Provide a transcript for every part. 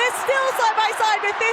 They're still side by side with 50.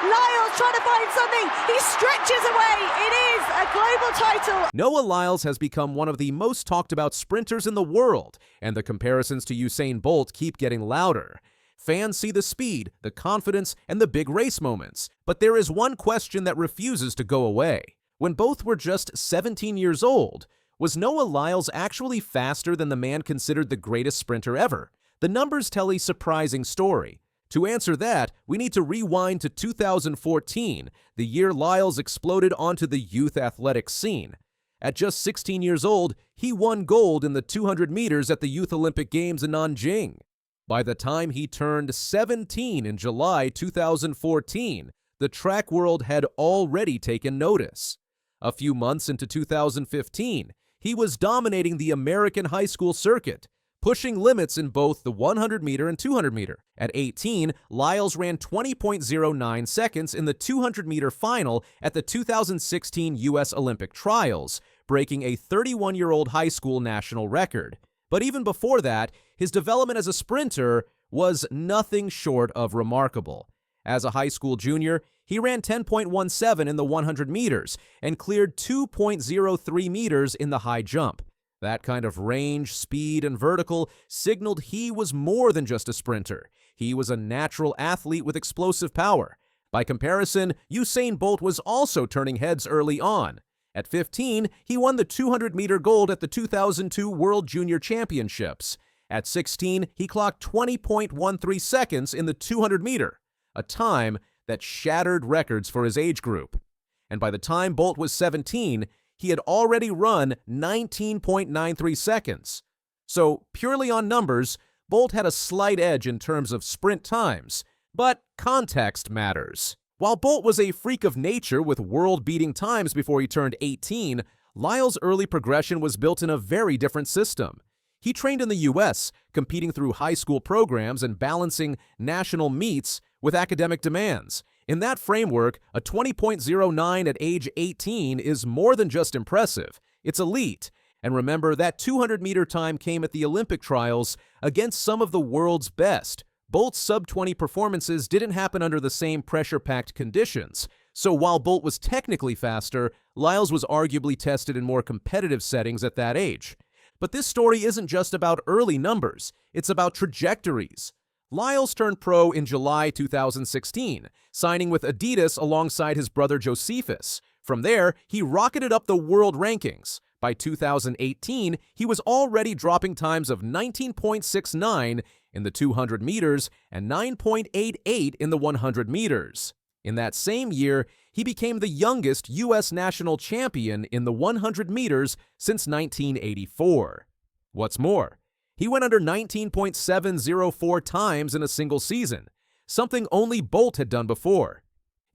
Lyles trying to find something. He stretches away. It is a global title. Noah Lyles has become one of the most talked about sprinters in the world, and the comparisons to Usain Bolt keep getting louder. Fans see the speed, the confidence, and the big race moments. But there is one question that refuses to go away. When both were just 17 years old, was Noah Lyles actually faster than the man considered the greatest sprinter ever? The numbers tell a surprising story. To answer that, we need to rewind to 2014, the year Lyles exploded onto the youth athletics scene. At just 16 years old, he won gold in the 200 meters at the Youth Olympic Games in Nanjing. By the time he turned 17 in July 2014, the track world had already taken notice. A few months into 2015, he was dominating the American high school circuit, pushing limits in both the 100-meter and 200-meter. At 18, Lyles ran 20.09 seconds in the 200-meter final at the 2016 U.S. Olympic Trials, breaking a 31-year-old high school national record. But even before that, his development as a sprinter was nothing short of remarkable. As a high school junior, he ran 10.17 in the 100 meters and cleared 2.03 meters in the high jump. That kind of range, speed, and vertical signaled he was more than just a sprinter. He was a natural athlete with explosive power. By comparison, Usain Bolt was also turning heads early on. At 15, he won the 200-meter gold at the 2002 World Junior Championships. At 16, he clocked 20.13 seconds in the 200-meter, a time that shattered records for his age group. And by the time Bolt was 17, he had already run 19.93 seconds. So, purely on numbers, Bolt had a slight edge in terms of sprint times, but context matters. While Bolt was a freak of nature with world-beating times before he turned 18, Lyles' early progression was built in a very different system. He trained in the U.S., competing through high school programs and balancing national meets with academic demands. In that framework, a 20.09 at age 18 is more than just impressive. It's elite. And remember, that 200-meter time came at the Olympic trials against some of the world's best. Bolt's sub-20 performances didn't happen under the same pressure-packed conditions. So while Bolt was technically faster, Lyles was arguably tested in more competitive settings at that age. But this story isn't just about early numbers. It's about trajectories. Lyles turned pro in July 2016, signing with Adidas alongside his brother Josephus. From there, he rocketed up the world rankings. By 2018, he was already dropping times of 19.69 in the 200 meters and 9.88 in the 100 meters. In that same year, he became the youngest U.S. national champion in the 100 meters since 1984. What's more, he went under 19.704 times in a single season, something only Bolt had done before.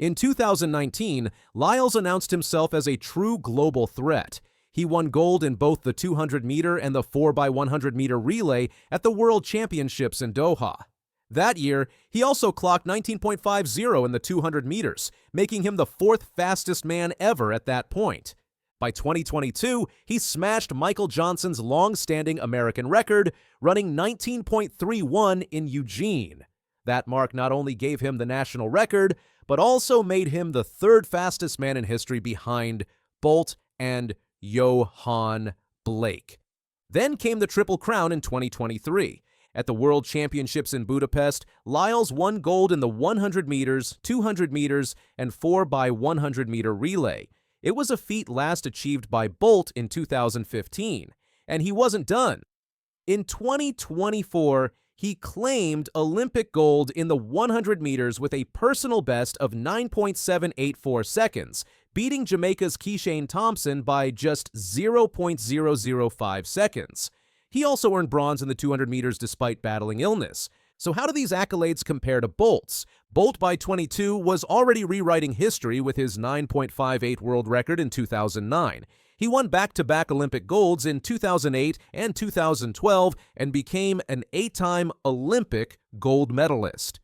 In 2019, Lyles announced himself as a true global threat. He won gold in both the 200-meter and the 4x100-meter relay at the World Championships in Doha. That year, he also clocked 19.50 in the 200 meters, making him the fourth fastest man ever at that point. By 2022, he smashed Michael Johnson's long-standing American record, running 19.31 in Eugene. That mark not only gave him the national record, but also made him the third fastest man in history behind Bolt and Johan Blake. Then came the Triple Crown in 2023. At the World Championships in Budapest, Lyles won gold in the 100 meters, 200 meters, and 4x100-meter relay. It was a feat last achieved by Bolt in 2015, and he wasn't done. In 2024, he claimed Olympic gold in the 100 meters with a personal best of 9.784 seconds, beating Jamaica's Keishane Thompson by just 0.005 seconds. He also earned bronze in the 200 meters despite battling illness. So how do these accolades compare to Bolt's? Bolt, by 22, was already rewriting history with his 9.58 world record in 2009. He won back-to-back Olympic golds in 2008 and 2012 and became an 8-time Olympic gold medalist.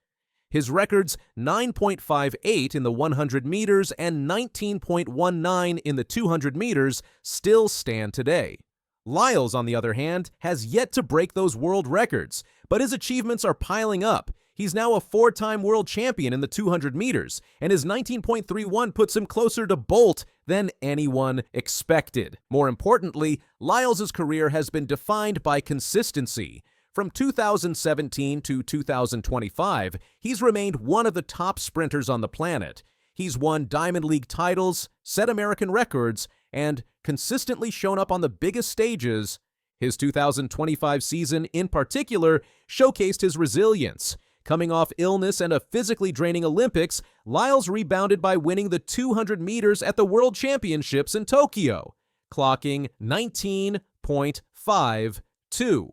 His records 9.58 in the 100 meters and 19.19 in the 200 meters still stand today. Lyles, on the other hand, has yet to break those world records, but his achievements are piling up. He's now a 4-time world champion in the 200 meters, and his 19.31 puts him closer to Bolt than anyone expected. More importantly, Lyles' career has been defined by consistency. From 2017 to 2025, he's remained one of the top sprinters on the planet. He's won Diamond League titles, set American records, and consistently shown up on the biggest stages. His 2025 season, in particular, showcased his resilience. Coming off illness and a physically draining Olympics, Lyles rebounded by winning the 200 meters at the World Championships in Tokyo, clocking 19.52.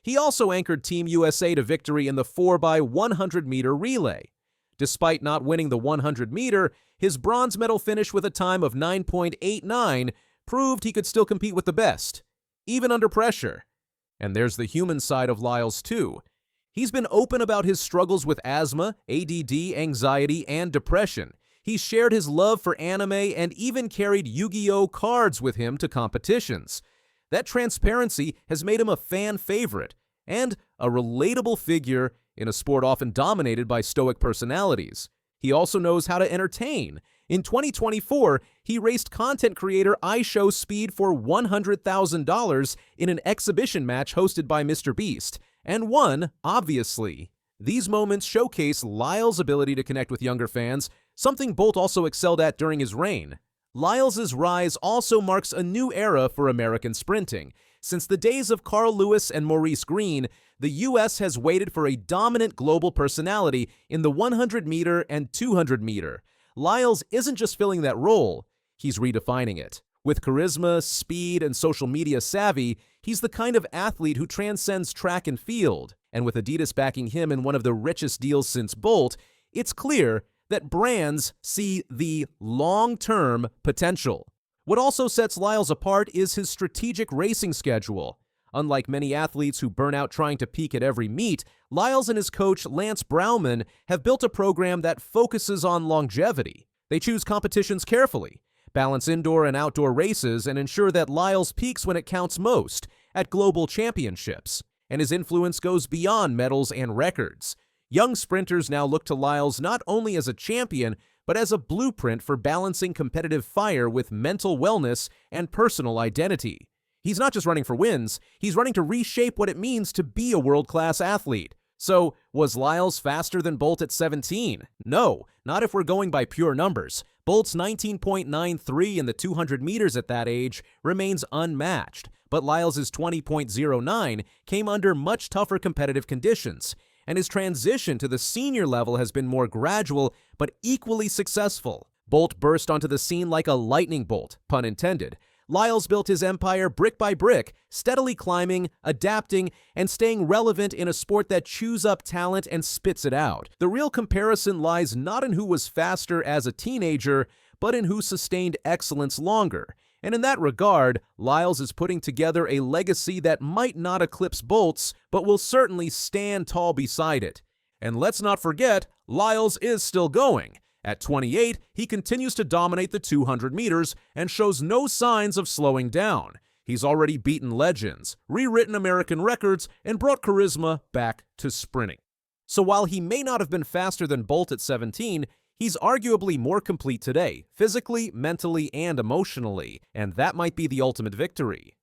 He also anchored Team USA to victory in the 4x100-meter relay. Despite not winning the 100-meter, his bronze medal finish with a time of 9.89 proved he could still compete with the best, even under pressure. And there's the human side of Lyles, too. He's been open about his struggles with asthma, ADD, anxiety, and depression. He's shared his love for anime and even carried Yu-Gi-Oh! Cards with him to competitions. That transparency has made him a fan favorite and a relatable figure in a sport often dominated by stoic personalities. He also knows how to entertain. In 2024, he raced content creator iShow Speed for $100,000 in an exhibition match hosted by Mr. Beast, and won, obviously. These moments showcase Lyles' ability to connect with younger fans, something Bolt also excelled at during his reign. Lyles' rise also marks a new era for American sprinting. Since the days of Carl Lewis and Maurice Green, the U.S. has waited for a dominant global personality in the 100-meter and 200-meter. Lyles isn't just filling that role, he's redefining it. With charisma, speed, and social media savvy, he's the kind of athlete who transcends track and field. And with Adidas backing him in one of the richest deals since Bolt, it's clear that brands see the long-term potential. What also sets Lyles apart is his strategic racing schedule. Unlike many athletes who burn out trying to peak at every meet, Lyles and his coach Lance Brauman have built a program that focuses on longevity. They choose competitions carefully, balance indoor and outdoor races, and ensure that Lyles peaks when it counts most, at global championships. And his influence goes beyond medals and records. Young sprinters now look to Lyles not only as a champion, but as a blueprint for balancing competitive fire with mental wellness and personal identity. He's not just running for wins, he's running to reshape what it means to be a world-class athlete. So, was Lyles faster than Bolt at 17? No, not if we're going by pure numbers. Bolt's 19.93 in the 200 meters at that age remains unmatched, but Lyles' 20.09 came under much tougher competitive conditions, and his transition to the senior level has been more gradual but equally successful. Bolt burst onto the scene like a lightning bolt, pun intended. Lyles built his empire brick by brick, steadily climbing, adapting, and staying relevant in a sport that chews up talent and spits it out. The real comparison lies not in who was faster as a teenager, but in who sustained excellence longer. And in that regard, Lyles is putting together a legacy that might not eclipse Bolt's, but will certainly stand tall beside it. And let's not forget, Lyles is still going. At 28, he continues to dominate the 200 meters and shows no signs of slowing down. He's already beaten legends, rewritten American records, and brought charisma back to sprinting. So while he may not have been faster than Bolt at 17, he's arguably more complete today, physically, mentally, and emotionally, and that might be the ultimate victory.